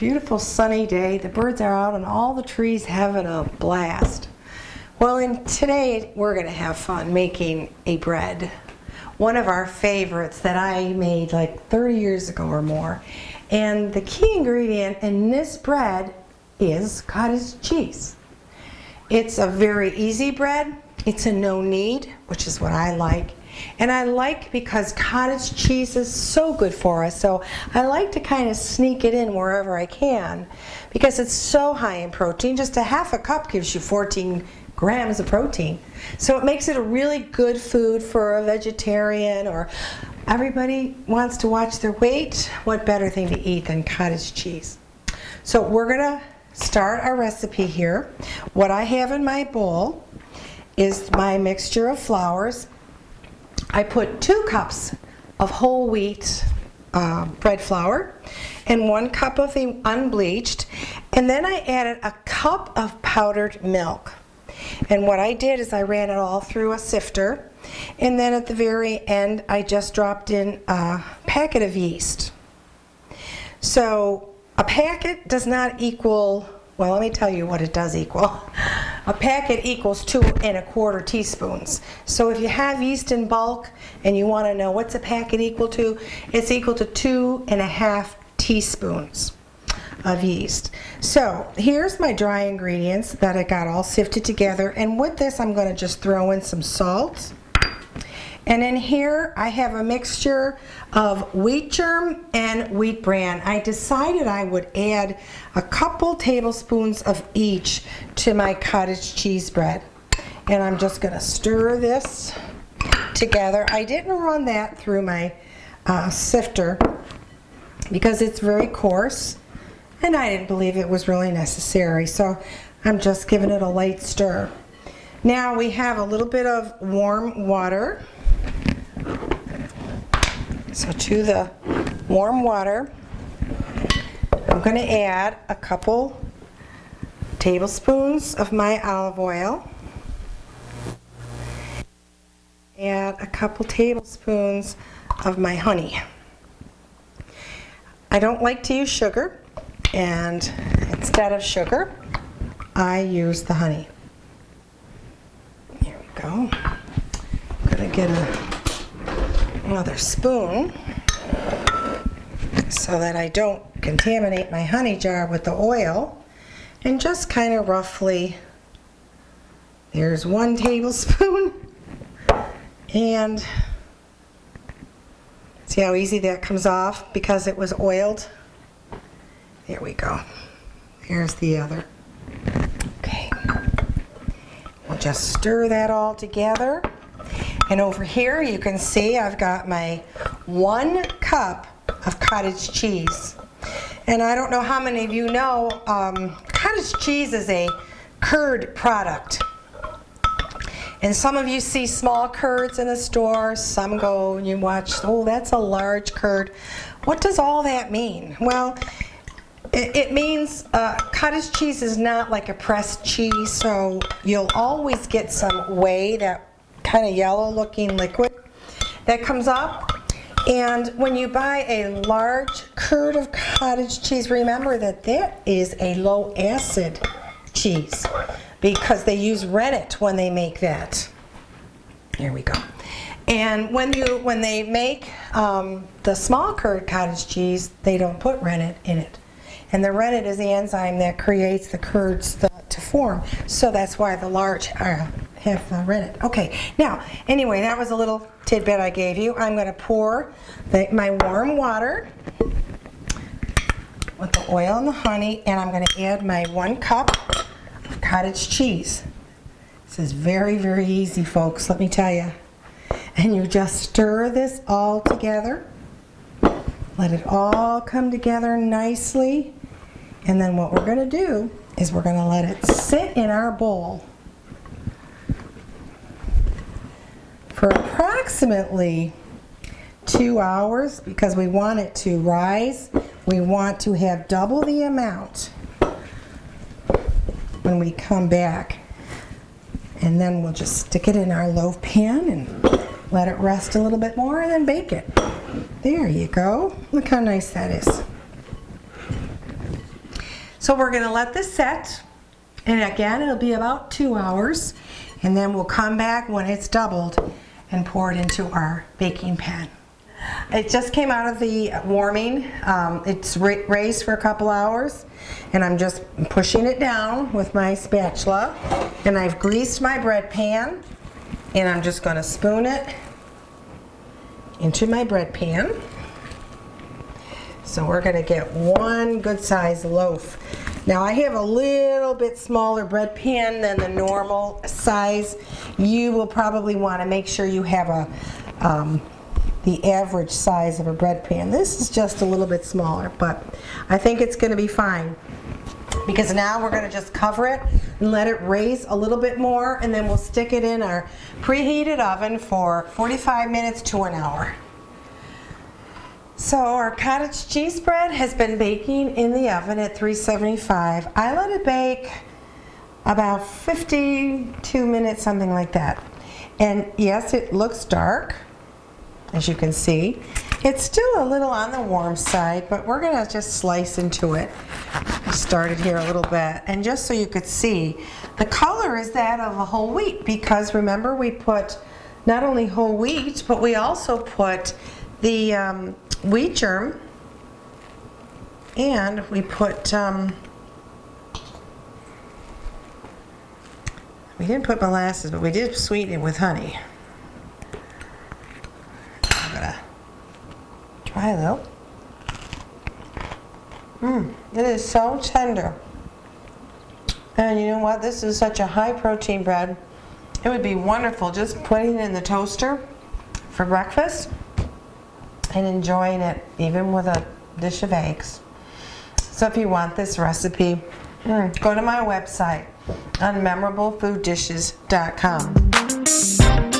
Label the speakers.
Speaker 1: beautiful sunny day. The birds are out and all the trees having a blast. Well, today we're going to have fun making a bread. One of our favorites that I made like 30 years ago or more. And the key ingredient in this bread is cottage cheese. It's a very easy bread. It's a no knead, which is what I like. And I like because cottage cheese is so good for us, so I like to kind of sneak it in wherever I can because it's so high in protein. Just a half a cup gives you 14 grams of protein. So it makes it a really good food for a vegetarian, or everybody wants to watch their weight. What better thing to eat than cottage cheese? So we're going to start our recipe here. What I have in my bowl is my mixture of flours. I put 2 cups of whole wheat bread flour and 1 cup of the unbleached, and then I added a cup of powdered milk. And what I did is I ran it all through a sifter, and then at the very end I just dropped in a packet of yeast. So a packet does not equal, well, let me tell you what it does equal. A packet equals 2 1/4 teaspoons. So if you have yeast in bulk and you want to know what's a packet equal to, it's equal to 2 1/2 teaspoons of yeast. So here's my dry ingredients that I got all sifted together, and with this I'm going to just throw in some salt. And in here I have a mixture of wheat germ and wheat bran. I decided I would add a couple tablespoons of each to my cottage cheese bread. And I'm just going to stir this together. I didn't run that through my sifter because it's very coarse and I didn't believe it was really necessary. So I'm just giving it a light stir. Now we have a little bit of warm water. So to the warm water, I'm going to add a couple tablespoons of my olive oil. Add a couple tablespoons of my honey. I don't like to use sugar, and instead of sugar, I use the honey. Here we go. I'm going to get another spoon so that I don't contaminate my honey jar with the oil, and just kind of roughly, there's 1 tablespoon, and see how easy that comes off because it was oiled. There we go. Here's the other. Okay, we'll just stir that all together. And over here you can see I've got my 1 cup of cottage cheese. And I don't know how many of you know, cottage cheese is a curd product. And some of you see small curds in the store. Some go and you watch, oh, that's a large curd. What does all that mean? Well, it means cottage cheese is not like a pressed cheese, so you'll always get some whey, that kind of yellow looking liquid that comes up. And when you buy a large curd of cottage cheese, remember that that is a low acid cheese because they use rennet when they make that. Here we go. And when they make the small curd cottage cheese, they don't put rennet in it. And the rennet is the enzyme that creates the curds to form. So that's why the large have rennet. Okay, now, anyway, that was a little tidbit I gave you. I'm going to pour my warm water with the oil and the honey, and I'm going to add my 1 cup of cottage cheese. This is very, very easy, folks, let me tell you. And you just stir this all together. Let it all come together nicely. And then what we're going to do is we're going to let it sit in our bowl for approximately 2 hours because we want it to rise. We want to have double the amount when we come back. And then we'll just stick it in our loaf pan and let it rest a little bit more and then bake it. There you go. Look how nice that is. So we're gonna let this set, and again, it'll be about 2 hours, and then we'll come back when it's doubled and pour it into our baking pan. It just came out of the warming. It's raised for a couple hours, and I'm just pushing it down with my spatula, and I've greased my bread pan, and I'm just going to spoon it into my bread pan. So we're going to get one good sized loaf. Now I have a little bit smaller bread pan than the normal size. You will probably want to make sure you have the average size of a bread pan. This is just a little bit smaller, but I think it's going to be fine, because now we're going to just cover it and let it raise a little bit more, and then we'll stick it in our preheated oven for 45 minutes to an hour. So our cottage cheese bread has been baking in the oven at 375. I let it bake about 52 minutes, something like that. And yes, it looks dark, as you can see. It's still a little on the warm side, but we're gonna just slice into it. I started here a little bit, and just so you could see, the color is that of a whole wheat, because remember we put not only whole wheat, but we also put the wheat germ, and we put we didn't put molasses, but we did sweeten it with honey. I'm gonna try though. It is so tender. And you know what? This is such a high protein bread. It would be wonderful just putting it in the toaster for breakfast and enjoying it even with a dish of eggs. So if you want this recipe, go to my website, unmemorableFoodDishes.com.